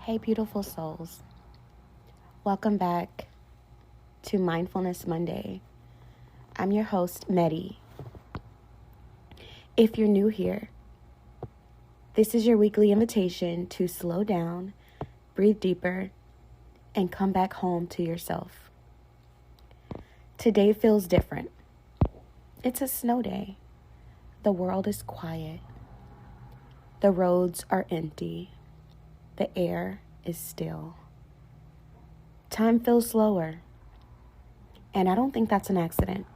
Hey, beautiful souls. Welcome back to Mindfulness Monday. I'm your host, Medi. If you're new here, this is your weekly invitation to slow down, breathe deeper, and come back home to yourself. Today feels different. It's a snow day. The world is quiet. The roads are empty. The air is still. Time feels slower, and I don't think that's an accident.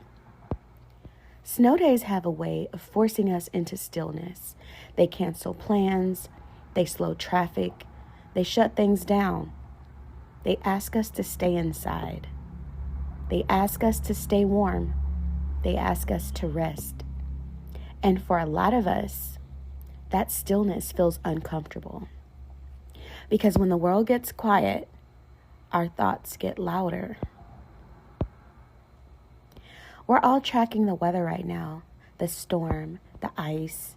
Snow days have a way of forcing us into stillness. They cancel plans, they slow traffic, they shut things down. They ask us to stay inside. They ask us to stay warm. They ask us to rest. And for a lot of us, that stillness feels uncomfortable. Because when the world gets quiet, our thoughts get louder. We're all tracking the weather right now, the storm, the ice,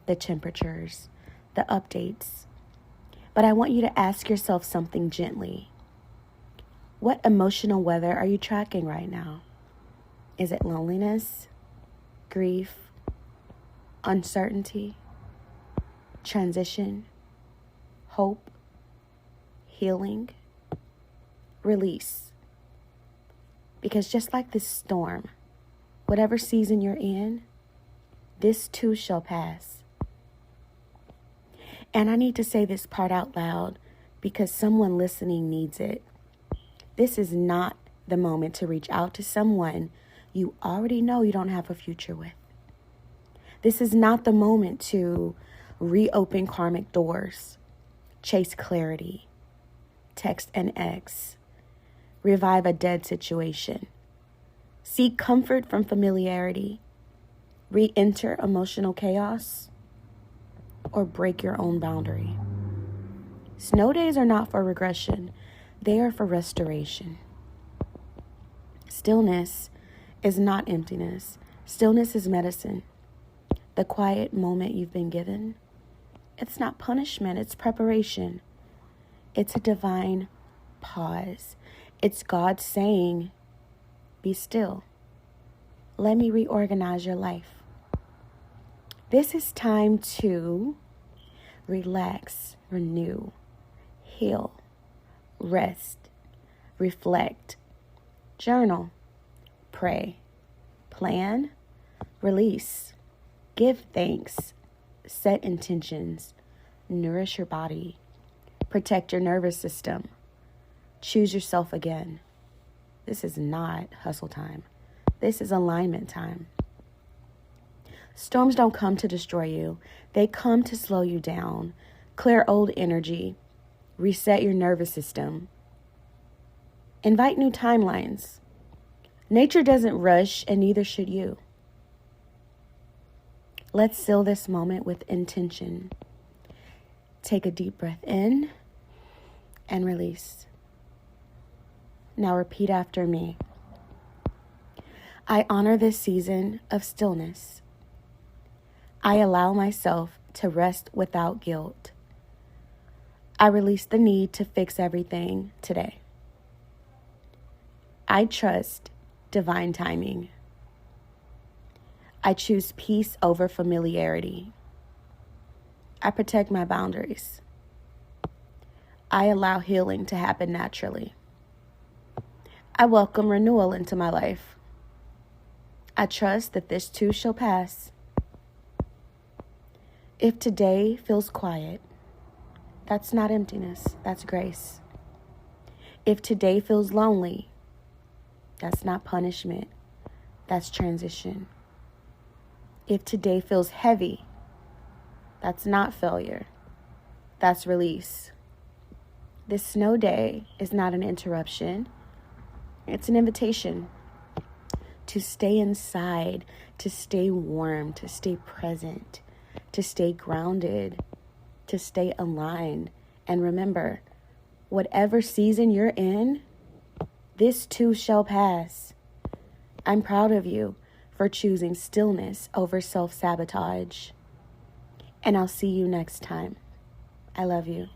the temperatures, the updates. But I want you to ask yourself something gently. What emotional weather are you tracking right now? Is it loneliness, grief, uncertainty, transition, hope, healing, release? Because just like this storm, whatever season you're in, this too shall pass. And I need to say this part out loud because someone listening needs it. This is not the moment to reach out to someone you already know you don't have a future with. This is not the moment to reopen karmic doors, chase clarity, text an ex, revive a dead situation, seek comfort from familiarity, re-enter emotional chaos, or break your own boundary. Snow days are not for regression, they are for restoration. Stillness is not emptiness. Stillness is medicine. The quiet moment you've been given, it's not punishment, it's preparation. It's a divine pause. It's God saying, be still. Let me reorganize your life. This is time to relax, renew, heal, rest, reflect, journal, pray, plan, release, give thanks, set intentions, nourish your body, protect your nervous system, choose yourself again. This is not hustle time. This is alignment time. Storms don't come to destroy you. They come to slow you down, clear old energy, reset your nervous system, invite new timelines. Nature doesn't rush, and neither should you. Let's seal this moment with intention. Take a deep breath in and release. Now repeat after me. I honor this season of stillness. I allow myself to rest without guilt. I release the need to fix everything today. I trust divine timing. I choose peace over familiarity. I protect my boundaries. I allow healing to happen naturally. I welcome renewal into my life. I trust that this too shall pass. If today feels quiet, that's not emptiness, that's grace. If today feels lonely, that's not punishment, that's transition. If today feels heavy, that's not failure, that's release. This snow day is not an interruption. It's an invitation to stay inside, to stay warm, to stay present, to stay grounded, to stay aligned. And remember, whatever season you're in, this too shall pass. I'm proud of you for choosing stillness over self-sabotage. And I'll see you next time. I love you.